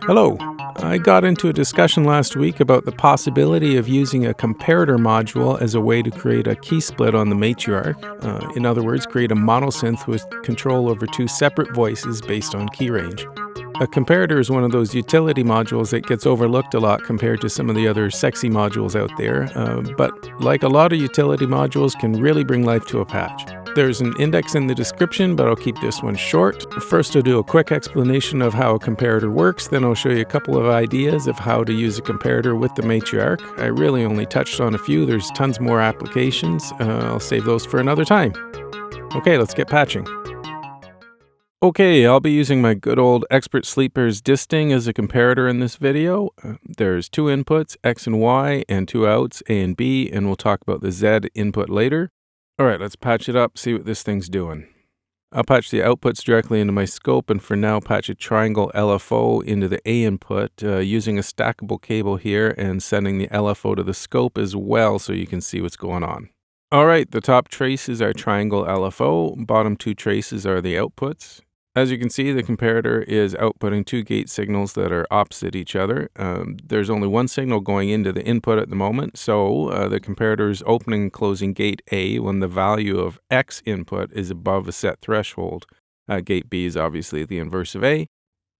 Hello. I got into a discussion last week about the possibility of using a comparator module as a way to create a key split on the Matriarch. In other words, create a monosynth with control over two separate voices based on key range. A comparator is one of those utility modules that gets overlooked a lot compared to some of the other sexy modules out there, but like a lot of utility modules, can really bring life to a patch. There's an index in the description, but I'll keep this one short. First, I'll do a quick explanation of how a comparator works, then I'll show you a couple of ideas of how to use a comparator with the Matriarch. I really only touched on a few, there's tons more applications. I'll save those for another time. Okay, let's get patching. Okay, I'll be using my good old Expert Sleeper's Disting as a comparator in this video. There's two inputs, X and Y, and two outs, A and B, and we'll talk about the Z input later. Alright, let's patch it up, see what this thing's doing. I'll patch the outputs directly into my scope, and for now patch a triangle LFO into the A input using a stackable cable here and sending the LFO to the scope as well so you can see what's going on. Alright, the top traces are triangle LFO, bottom two traces are the outputs. As you can see, the comparator is outputting two gate signals that are opposite each other. There's only one signal going into the input at the moment, so the comparator is opening and closing gate A when the value of X input is above a set threshold. Gate B is obviously the inverse of A.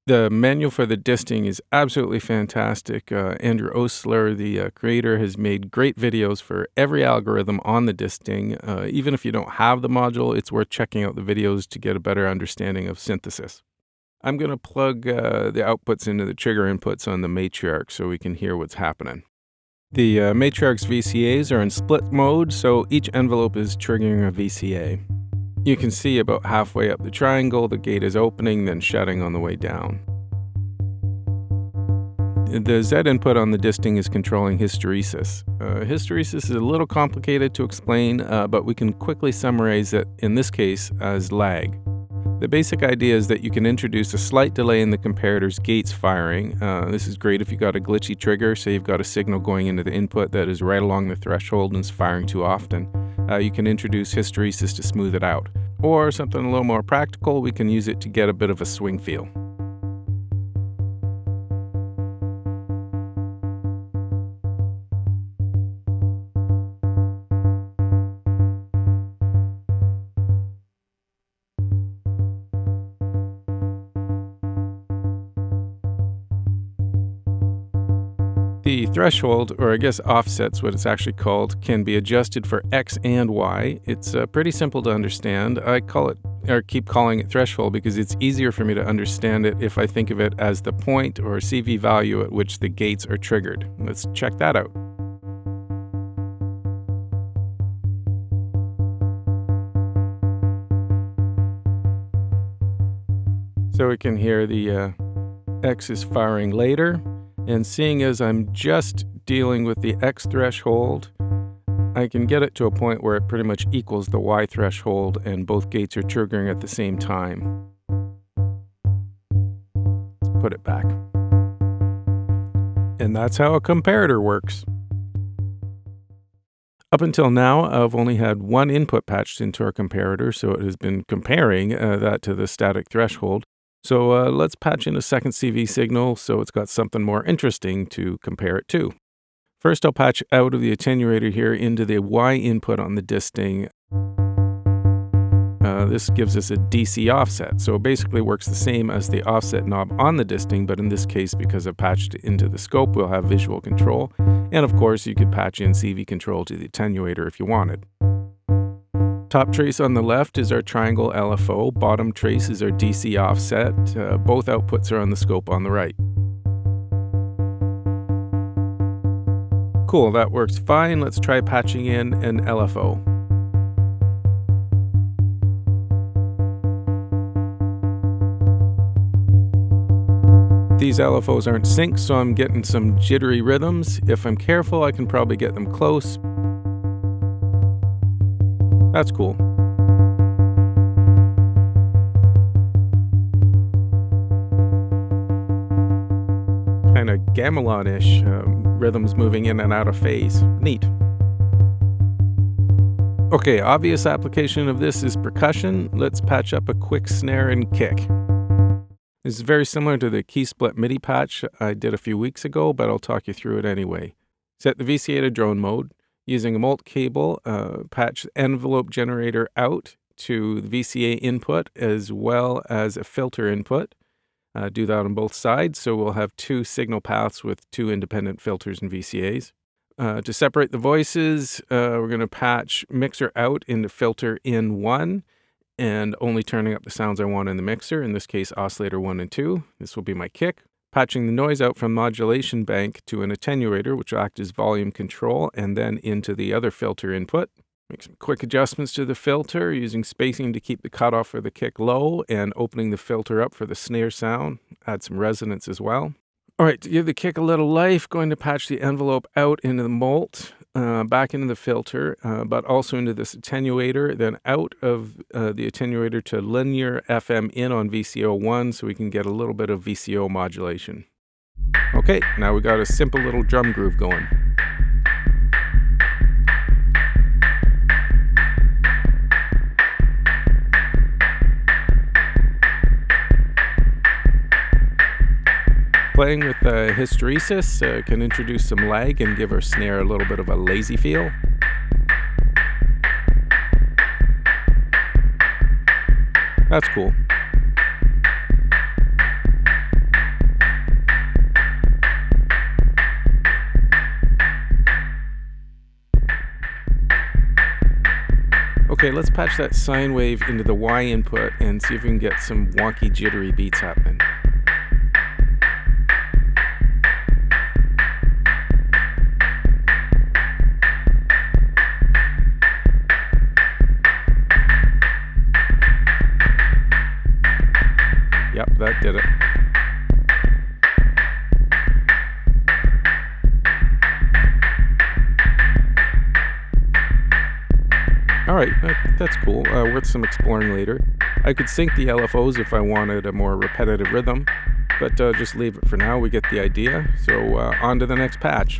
The manual for the disting is absolutely fantastic. Andrew Osler, the creator, has made great videos for every algorithm on the disting. Even if you don't have the module, it's worth checking out the videos to get a better understanding of synthesis. I'm going to plug the outputs into the trigger inputs on the Matriarch so we can hear what's happening. The Matriarch's VCAs are in split mode, so each envelope is triggering a VCA. You can see about halfway up the triangle, the gate is opening, then shutting on the way down. The Z input on the disting is controlling hysteresis. Hysteresis is a little complicated to explain, but we can quickly summarize it, in this case, as lag. The basic idea is that you can introduce a slight delay in the comparator's gates firing. This is great if you've got a glitchy trigger, say you've got a signal going into the input that is right along the threshold and is firing too often. You can introduce hysteresis to smooth it out. Or something a little more practical, we can use it to get a bit of a swing feel. The threshold, or I guess offset's what it's actually called, can be adjusted for X and Y. It's pretty simple to understand. I keep calling it threshold because it's easier for me to understand it if I think of it as the point or CV value at which the gates are triggered. Let's check that out. So we can hear the X is firing later. And seeing as I'm just dealing with the X threshold, I can get it to a point where it pretty much equals the Y threshold and both gates are triggering at the same time. Let's put it back. And that's how a comparator works. Up until now, I've only had one input patched into our comparator, so it has been comparing that to the static threshold. So let's patch in a second CV signal so it's got something more interesting to compare it to. First, I'll patch out of the attenuator here into the Y input on the disting. This gives us a DC offset, so it basically works the same as the offset knob on the disting, but in this case, because I've patched it into the scope, we'll have visual control. And of course, you could patch in CV control to the attenuator if you wanted. Top trace on the left is our triangle LFO, bottom trace is our DC offset. Both outputs are on the scope on the right. Cool, that works fine. Let's try patching in an LFO. These LFOs aren't synced, so I'm getting some jittery rhythms. If I'm careful, I can probably get them close. That's cool. Kind of gamelan-ish, rhythms moving in and out of phase. Neat. Okay, obvious application of this is percussion. Let's patch up a quick snare and kick. This is very similar to the Key Split MIDI patch I did a few weeks ago, but I'll talk you through it anyway. Set the VCA to drone mode. Using a mult cable, patch the envelope generator out to the VCA input as well as a filter input. Do that on both sides, so we'll have two signal paths with two independent filters and VCAs. To separate the voices, we're going to patch mixer out into filter in 1 and only turning up the sounds I want in the mixer, in this case oscillator 1 and 2. This will be my kick. Patching the noise out from modulation bank to an attenuator, which will act as volume control, and then into the other filter input. Make some quick adjustments to the filter, using spacing to keep the cutoff for the kick low and opening the filter up for the snare sound. Add some resonance as well. All right, to give the kick a little life, going to patch the envelope out into the mult, back into the filter, but also into this attenuator, then out of the attenuator to linear FM in on VCO1 so we can get a little bit of VCO modulation. Okay, now we got a simple little drum groove going. Playing with hysteresis can introduce some lag and give our snare a little bit of a lazy feel. That's cool. Okay, let's patch that sine wave into the Y input and see if we can get some wonky jittery beats happening. Yep, that did it. All right, that's cool. Worth some exploring later. I could sync the LFOs if I wanted a more repetitive rhythm, but just leave it for now. We get the idea. So on to the next patch.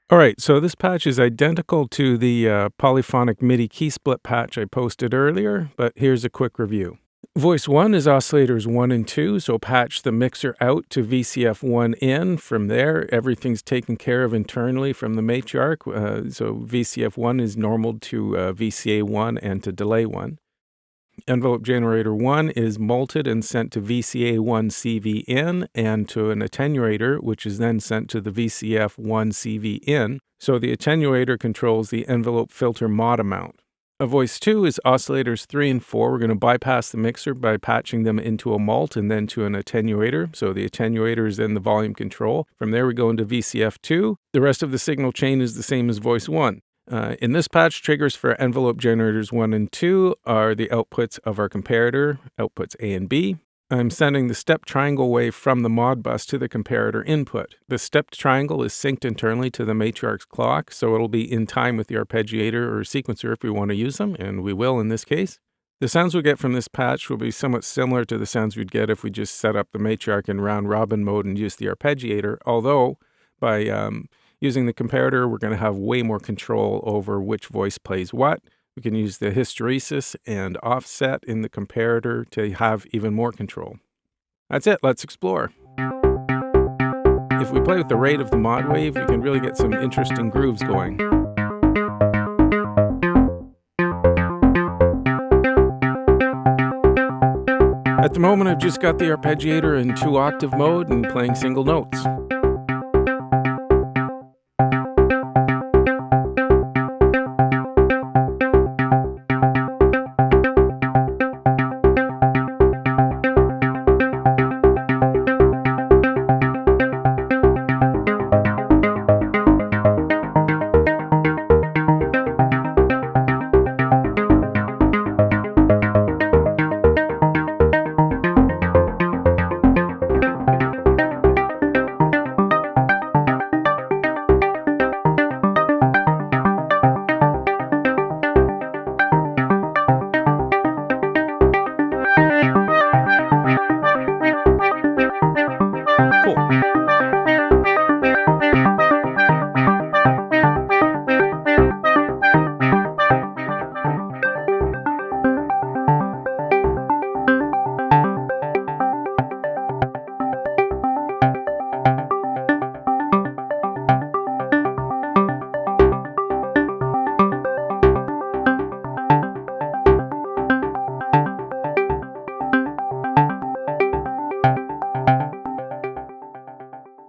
All right, so this patch is identical to the polyphonic MIDI key split patch I posted earlier, but here's a quick review. Voice 1 is oscillators 1 and 2, so patch the mixer out to VCF1 in. From there, everything's taken care of internally from the matriarch, so VCF1 is normal to VCA1 and to delay 1. Envelope generator 1 is multed and sent to VCA1 CV in and to an attenuator, which is then sent to the VCF1 CV in, so the attenuator controls the envelope filter mod amount. Voice 2 is oscillators 3 and 4. We're going to bypass the mixer by patching them into a mult and then to an attenuator. So the attenuator is then the volume control. From there we go into VCF2. The rest of the signal chain is the same as voice 1. In this patch, triggers for envelope generators 1 and 2 are the outputs of our comparator, outputs A and B. I'm sending the stepped triangle wave from the mod bus to the comparator input. The stepped triangle is synced internally to the matriarch's clock, so it'll be in time with the arpeggiator or sequencer if we want to use them, and we will in this case. The sounds we get from this patch will be somewhat similar to the sounds we'd get if we just set up the matriarch in round-robin mode and use the arpeggiator, although by using the comparator, we're going to have way more control over which voice plays what. We can use the hysteresis and offset in the comparator to have even more control. That's it, let's explore. If we play with the rate of the mod wave, we can really get some interesting grooves going. At the moment, I've just got the arpeggiator in 2-octave mode and playing single notes.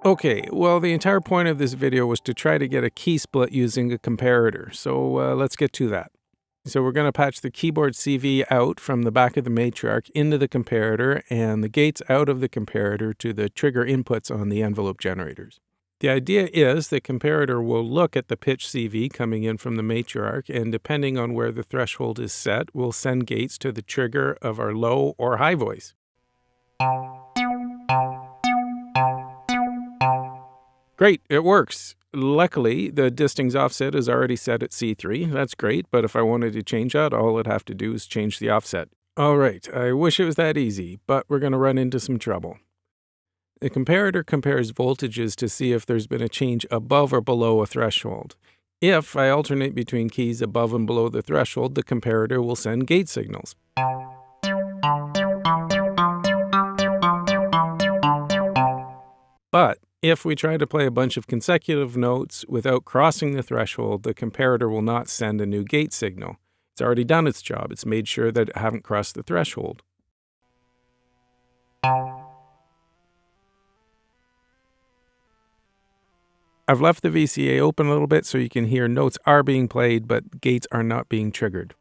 Okay, well, the entire point of this video was to try to get a key split using a comparator, so let's get to that. So we're going to patch the keyboard CV out from the back of the Matriarch into the comparator and the gates out of the comparator to the trigger inputs on the envelope generators. The idea is the comparator will look at the pitch CV coming in from the Matriarch, and depending on where the threshold is set, will send gates to the trigger of our low or high voice. Great, it works. Luckily, the Disting's offset is already set at C3. That's great, but if I wanted to change that, all I'd have to do is change the offset. All right, I wish it was that easy, but we're going to run into some trouble. The comparator compares voltages to see if there's been a change above or below a threshold. If I alternate between keys above and below the threshold, the comparator will send gate signals. But if we try to play a bunch of consecutive notes without crossing the threshold, the comparator will not send a new gate signal. It's already done its job. It's made sure that it haven't crossed the threshold. I've left the VCA open a little bit so you can hear notes are being played, but gates are not being triggered.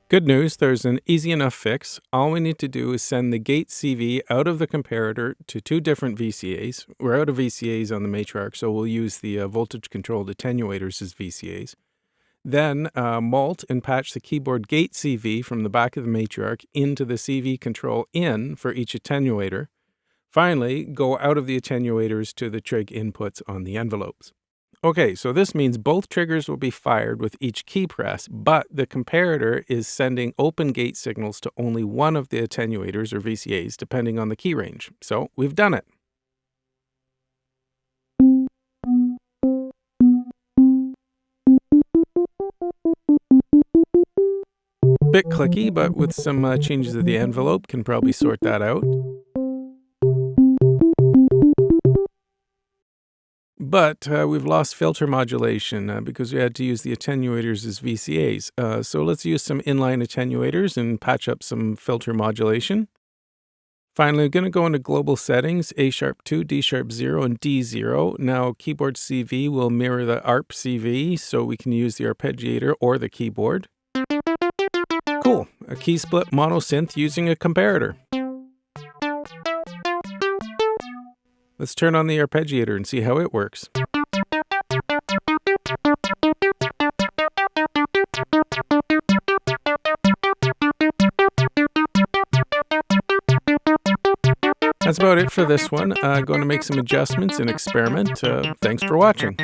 Good news, there's an easy enough fix. All we need to do is send the gate CV out of the comparator to two different VCAs. We're out of VCAs on the Matriarch, so we'll use the voltage-controlled attenuators as VCAs. Then mult and patch the keyboard gate CV from the back of the Matriarch into the CV control in for each attenuator. Finally, go out of the attenuators to the trig inputs on the envelopes. Okay, so this means both triggers will be fired with each key press, but the comparator is sending open gate signals to only one of the attenuators or VCAs, depending on the key range. So we've done it. Bit clicky, but with some changes of the envelope, can probably sort that out. But we've lost filter modulation because we had to use the attenuators as VCAs. So let's use some inline attenuators and patch up some filter modulation. Finally, I'm going to go into global settings, A#2, D#0, and D0. Now, keyboard CV will mirror the ARP CV, so we can use the arpeggiator or the keyboard. Cool, a key split mono synth using a comparator. Let's turn on the arpeggiator and see how it works. That's about it for this one. Going to make some adjustments and experiment. Thanks for watching.